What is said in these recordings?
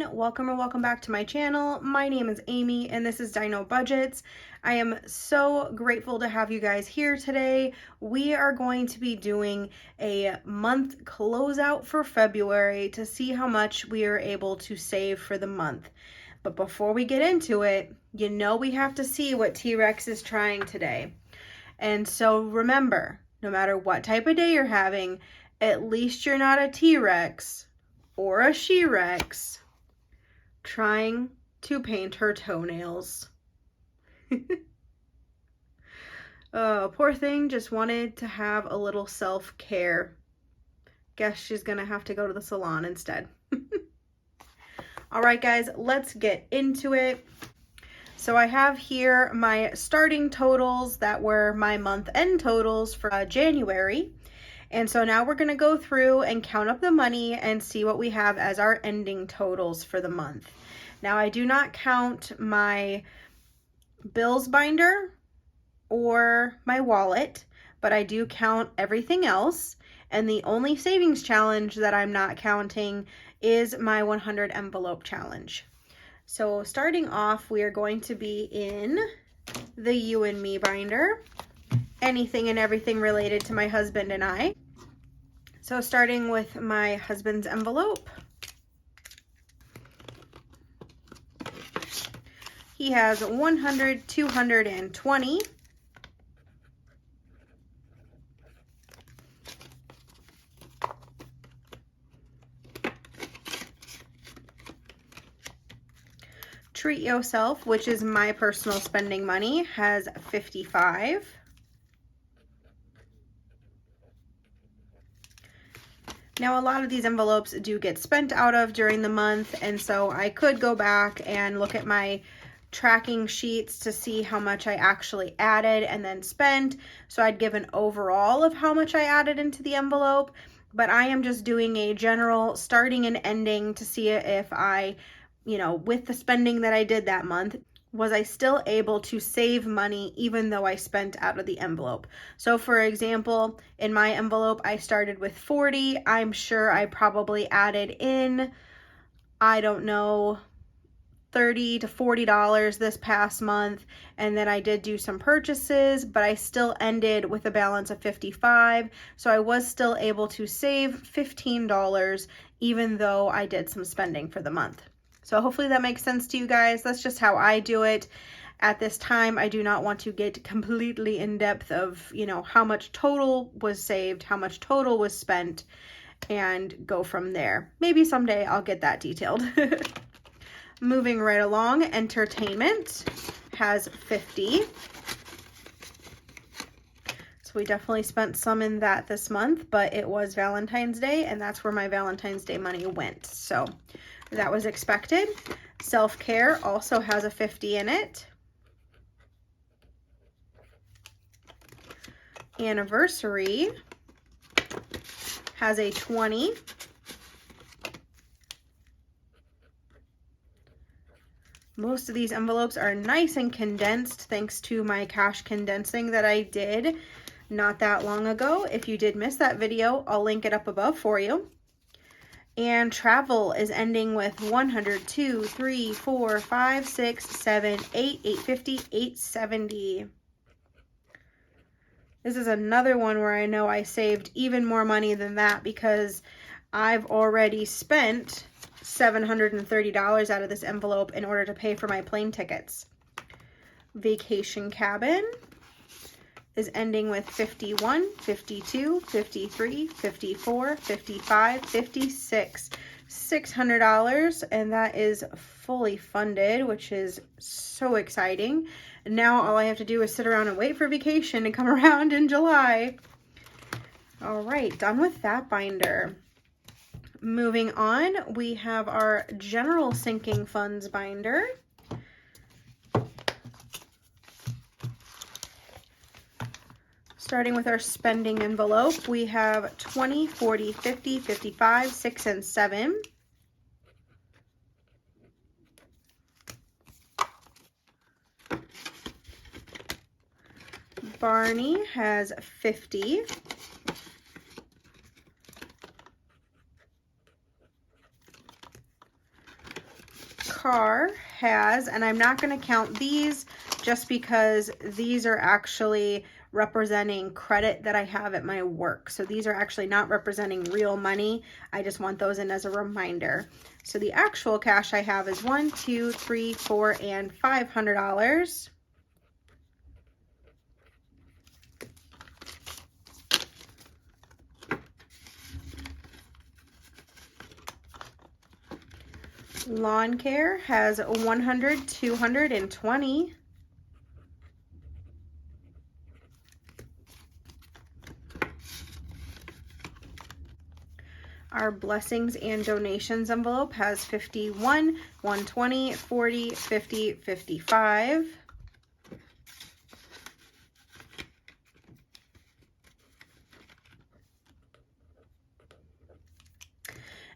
everyone, welcome or welcome back to my channel. My name is Amy and this is Dino Budgets. I am so grateful to have you guys here today. We are going to be doing a month closeout for February to see how much we are able to save for the month. But before we get into it, you know we have to see what T-Rex is trying today. And so remember, no matter what type of day you're having, at least you're not a T-Rex or a she-rex trying to paint her toenails. Oh, poor thing just wanted to have a little self-care. Guess she's gonna have to go to the salon instead. All right, guys, let's get into it. So I have here my starting totals that were my month-end totals for January. And so now we're going to go through and count up the money and see what we have as our ending totals for the month. Now I do not count my bills binder or my wallet, but I do count everything else. And the only savings challenge that I'm not counting is my 100 envelope challenge. So starting off, we are going to be in the You and Me binder. Anything and everything related to my husband and I. So starting with my husband's envelope. He has 100, 220. Treat Yourself, which is my personal spending money, has 55. Now, a lot of these envelopes do get spent out of during the month, and so I could go back and look at my tracking sheets to see how much I actually added and then spent. So I'd give an overall of how much I added into the envelope, but I am just doing a general starting and ending to see if I, with the spending that I did that month, was I still able to save money even though I spent out of the envelope. So for example, in my envelope, I started with 40. I'm sure I probably added in, I don't know, $30 to $40 this past month. And then I did do some purchases, but I still ended with a balance of 55. So I was still able to save $15 even though I did some spending for the month. So hopefully that makes sense to you guys. That's just how I do it. At this time, I do not want to get completely in depth of, how much total was saved, how much total was spent, and go from there. Maybe someday I'll get that detailed. Moving right along, entertainment has 50. So we definitely spent some in that this month, but it was Valentine's Day, and that's where my Valentine's Day money went. So that was expected. Self-care also has a 50 in it. Anniversary has a 20. Most of these envelopes are nice and condensed thanks to my cash condensing that I did not that long ago. If you did miss that video, I'll link it up above for you. And travel is ending with 100, 2, 3, 4, 5, 6, 7, 8, 850, 870. This is another one where I know I saved even more money than that because I've already spent $730 out of this envelope in order to pay for my plane tickets. Vacation cabin is ending with 51, 52, 53, 54, 55, 56, $600, and that is fully funded, which is so exciting. And now all I have to do is sit around and wait for vacation to come around in July. All right, done with that binder. Moving on, we have our general sinking funds binder. Starting with our spending envelope, we have 20, 40, 50, 55, 6, and 7. Barney has 50. car has, and I'm not going to count these just because these are actually representing credit that I have at my work. So these are actually not representing real money. I just want those in as a reminder. So the actual cash I have is $1, $2, $3, $4, and $500. Lawn care has 100, 220. Our blessings and donations envelope has 51, 120, 40, 50, 55.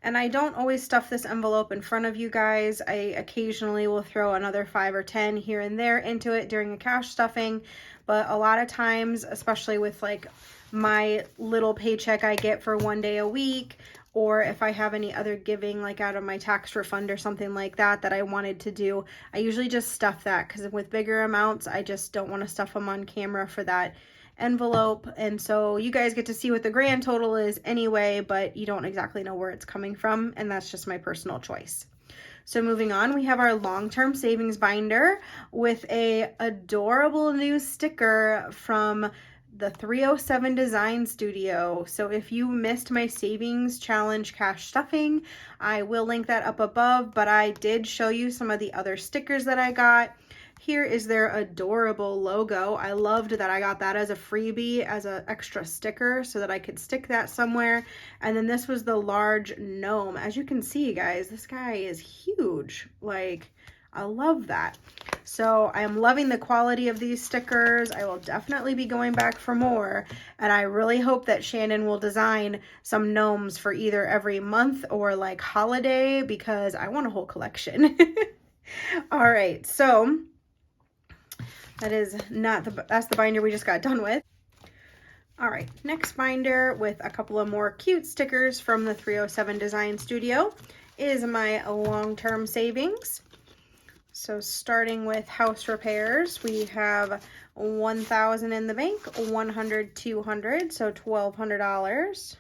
And I don't always stuff this envelope in front of you guys. I occasionally will throw another 5 or 10 here and there into it during a cash stuffing. But a lot of times, especially with like my little paycheck I get for 1 day a week, or if I have any other giving like out of my tax refund or something like that that I wanted to do, I usually just stuff that, because with bigger amounts, I just don't want to stuff them on camera for that envelope. And so you guys get to see what the grand total is anyway, but you don't exactly know where it's coming from, and that's just my personal choice. So moving on, we have our long-term savings binder with a adorable new sticker from the 307 Design Studio. So if you missed my savings challenge cash stuffing, I will link that up above, but I did show you some of the other stickers that I got. Here is their adorable logo. I loved that I got that as a freebie, as an extra sticker, so that I could stick that somewhere. And then this was the large gnome. As you can see, guys, this guy is huge. Like, I love that. So I am loving the quality of these stickers. I will definitely be going back for more. And I really hope that Shannon will design some gnomes for either every month or like holiday, because I want a whole collection. All right, so that's the binder we just got done with. All right, next binder with a couple of more cute stickers from the 307 Design Studio is my long-term savings. So starting with house repairs, we have $1,000 in the bank, 100, 200, so $1,200.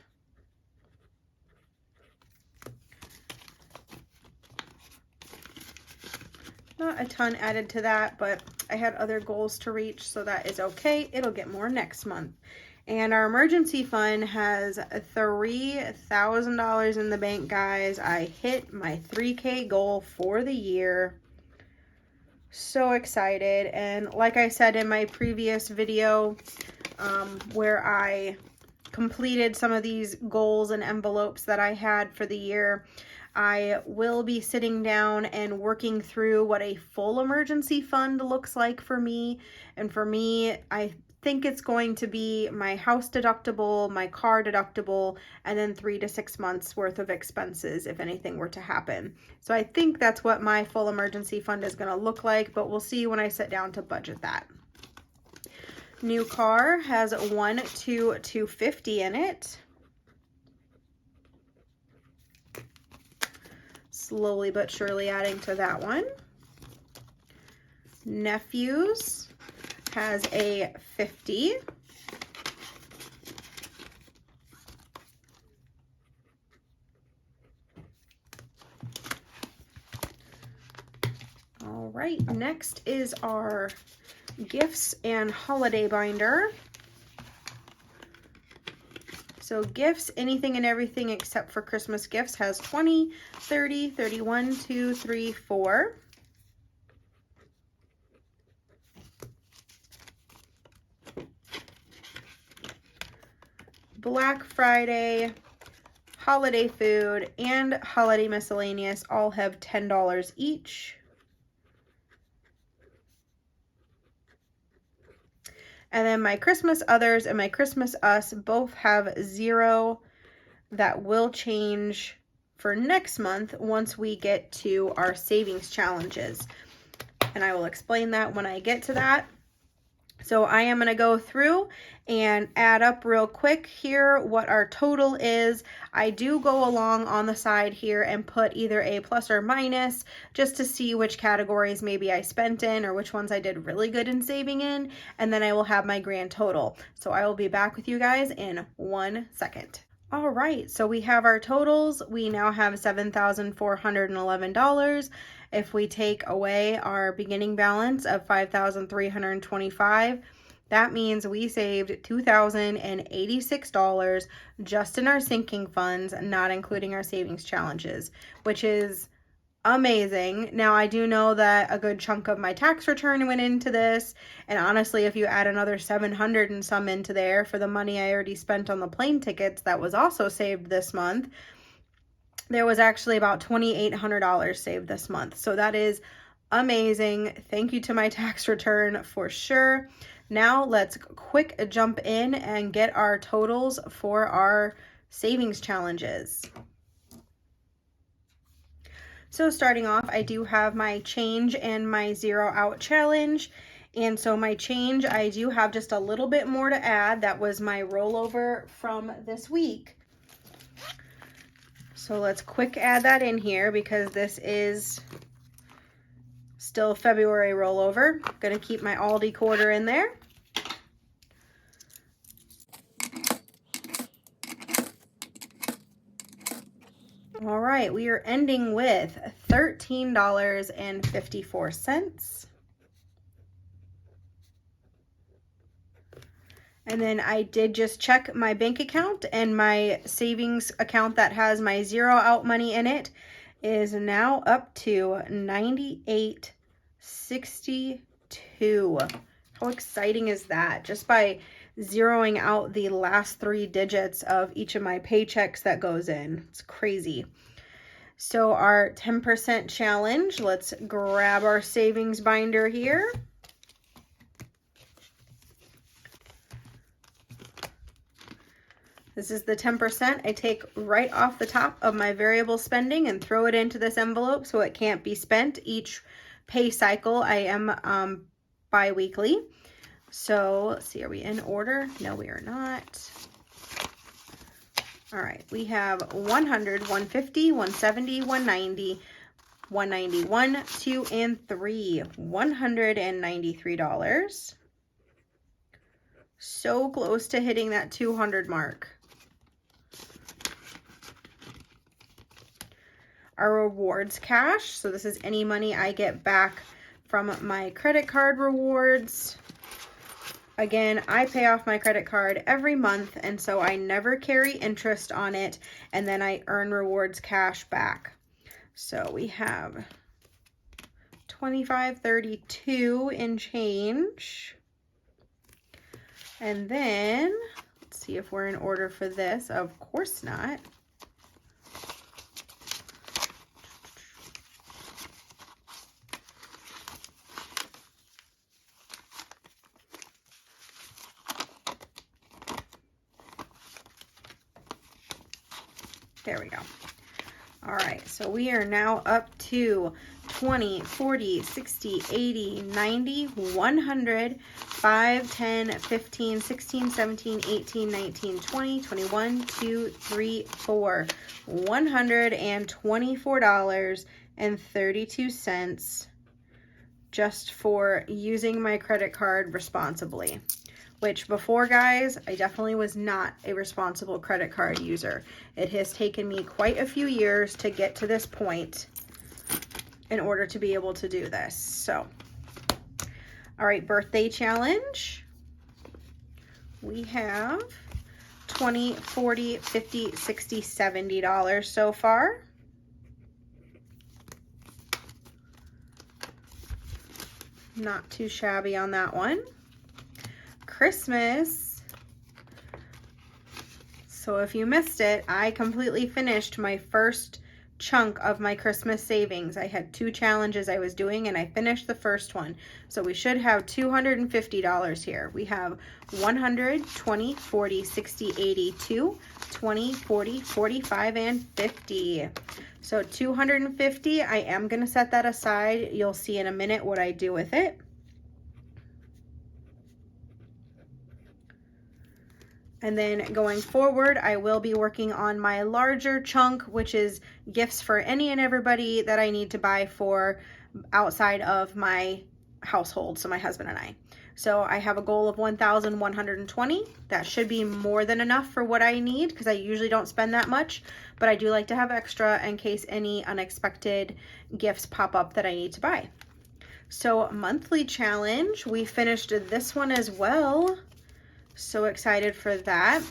Not a ton added to that, but I had other goals to reach, so that is okay. It'll get more next month. And our emergency fund has $3,000 in the bank, guys. I hit my 3K goal for the year. So excited. And like I said in my previous video, where I completed some of these goals and envelopes that I had for the year, I will be sitting down and working through what a full emergency fund looks like for me. And for me, I think it's going to be my house deductible, my car deductible, and then 3 to 6 months worth of expenses if anything were to happen. So I think that's what my full emergency fund is going to look like, but we'll see when I sit down to budget that. New car has 1, 2, 250 in it. Slowly but surely adding to that one. Nephews has a 50. All right, next is our gifts and holiday binder. So gifts, anything and everything except for Christmas gifts, has 20, 30, 31, 2, 3, 4. Black Friday, holiday food, and holiday miscellaneous all have $10 each. And then my Christmas others and my Christmas us both have 0. That will change for next month once we get to our savings challenges. And I will explain that when I get to that. So I am going to go through and add up real quick here what our total is. I do go along on the side here and put either a plus or minus just to see which categories maybe I spent in or which ones I did really good in saving in, and then I will have my grand total. So I will be back with you guys in 1 second. All right, so we have our totals. We now have $7,411. If we take away our beginning balance of $5,325, that means we saved $2,086 just in our sinking funds, not including our savings challenges, which is amazing. Now, I do know that a good chunk of my tax return went into this, and honestly, if you add another 700 and some into there for the money I already spent on the plane tickets that was also saved this month, there was actually about $2,800 saved this month. So that is amazing. Thank you to my tax return for sure. Now let's quick jump in and get our totals for our savings challenges. So starting off, I do have my change and my zero out challenge. And so my change, I do have just a little bit more to add. That was my rollover from this week. So let's quick add that in here because this is still February rollover. I'm gonna keep my Aldi quarter in there. All right, we are ending with $13.54. And then I did just check my bank account, and my savings account that has my zero out money in it is now up to $98.62. How exciting is that? Just by zeroing out the last 3 digits of each of my paychecks that goes in. It's crazy. So our 10% challenge, let's grab our savings binder here. This is the 10% I take right off the top of my variable spending and throw it into this envelope so it can't be spent each pay cycle. I am bi-weekly. So let's see, are we in order? No, we are not. All right, we have 100, 150, 170, 190, 191, 2, and 3. $193. So close to hitting that 200 mark. Our rewards cash, so this is any money I get back from my credit card rewards. Again, I pay off my credit card every month, and so I never carry interest on it, and then I earn rewards cash back. So we have $25.32 in change. And then, let's see if we're in order for this. Of course not. There we go. All right, so we are now up to 20, 40, 60, 80, 90, 100, 5, 10, 15, 16, 17, 18, 19, 20, 21, 2, 3, 4. $124.32 just for using my credit card responsibly. Which before, guys, I definitely was not a responsible credit card user. It has taken me quite a few years to get to this point in order to be able to do this. So, all right, birthday challenge. We have $20, $40, $50, $60, $70 so far. Not too shabby on that one. Christmas. So if you missed it, I completely finished my first chunk of my Christmas savings. I had 2 challenges I was doing and I finished the first one. So we should have $250 here. We have 100, 20, 40, 60, 80, 2, 20, 40, 45, and 50. So 250, I am going to set that aside. You'll see in a minute what I do with it. And then going forward, I will be working on my larger chunk, which is gifts for any and everybody that I need to buy for outside of my household, so my husband and I. So I have a goal of 1,120. That should be more than enough for what I need because I usually don't spend that much, but I do like to have extra in case any unexpected gifts pop up that I need to buy. So monthly challenge, we finished this one as well. So excited for that.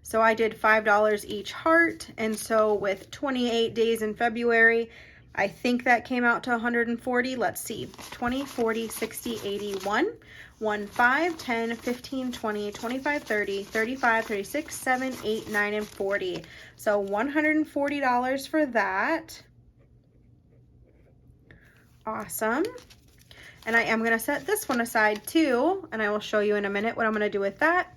So I did $5 each heart, and so with 28 days in February, I think that came out to 140. Let's see, 20, 40, 60, 80, 1, 5, 10, 15, 20, 25, 30, 35, 36, 7, 8, 9, and 40. So $140 for that. Awesome. And I am going to set this one aside too, and I will show you in a minute what I'm going to do with that.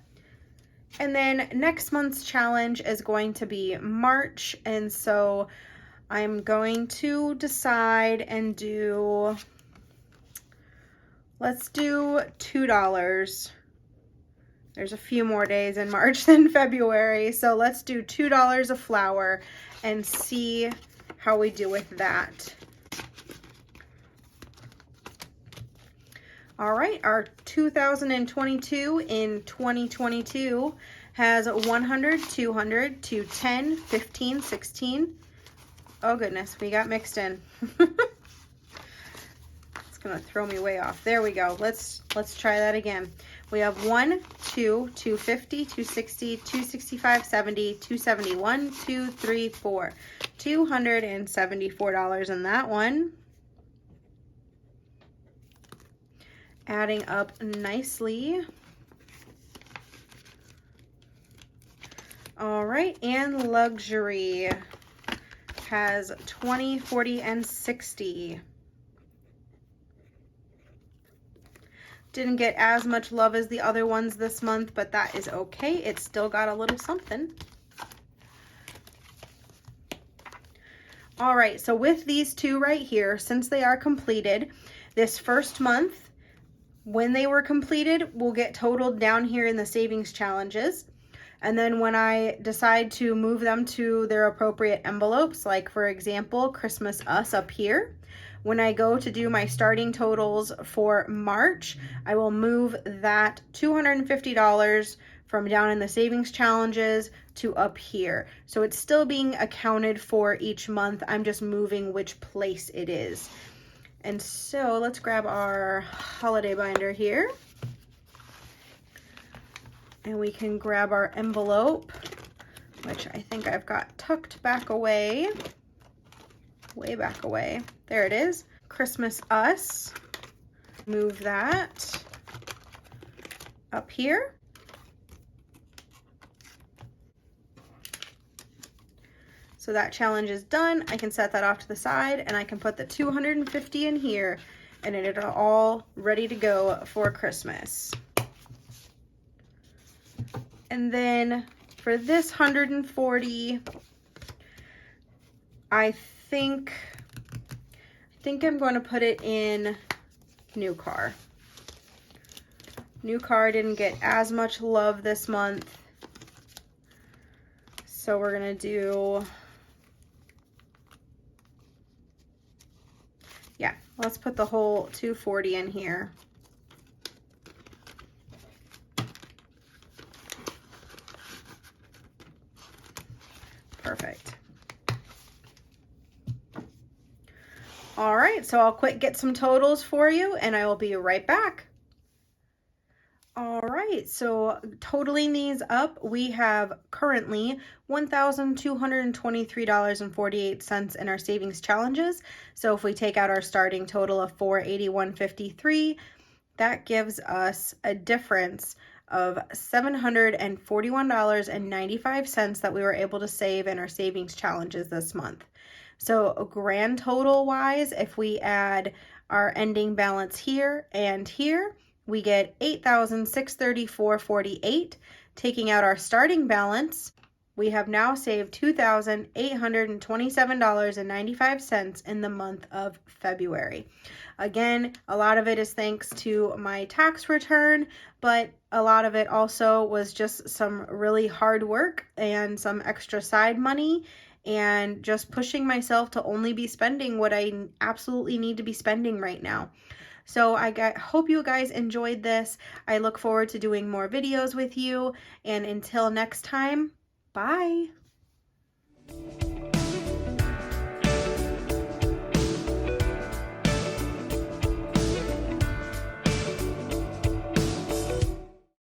And then next month's challenge is going to be March, and so I'm going to decide and do, let's do $2. There's a few more days in March than February, so let's do $2 a flower and see how we do with that. All right, our 2022 in 2022 has 100, 200, 210, 15, 16. Oh goodness, we got mixed in. It's gonna throw me way off. There we go. Let's try that again. We have 1, 2, 250, 260, 265, 70, 271, 2, 3, 4. $274 in that one. Adding up nicely. All right, and luxury has 20, 40, and 60. Didn't get as much love as the other ones this month, but that is okay. It still got a little something. All right, so with these two right here, since they are completed, this first month, when they were completed, will get totaled down here in the savings challenges. And then when I decide to move them to their appropriate envelopes, like for example, Christmas Us up here, when I go to do my starting totals for March, I will move that $250 from down in the savings challenges to up here. So it's still being accounted for each month. I'm just moving which place it is. And so let's grab our holiday binder here. And we can grab our envelope, which I think I've got tucked back away, way back away. There it is, Christmas Us. Move that up here. So that challenge is done. I can set that off to the side and I can put the 250 in here and it is all ready to go for Christmas. And then for this 140, I think I'm going to put it in new car. New car didn't get as much love this month. So we're going to do, yeah, let's put the whole 240 in here. Perfect. All right, so I'll get some totals for you and I will be right back. All right, so totaling these up, we have currently $1,223.48 in our savings challenges. So if we take out our starting total of $481.53, that gives us a difference of $741.95 that we were able to save in our savings challenges this month. So grand total wise, if we add our ending balance here and here, we get $8,634.48. Taking out our starting balance, we have now saved $2,827.95 in the month of February. Again, a lot of it is thanks to my tax return, but a lot of it also was just some really hard work and some extra side money and just pushing myself to only be spending what I absolutely need to be spending right now. So hope you guys enjoyed this. I look forward to doing more videos with you, and until next time, bye.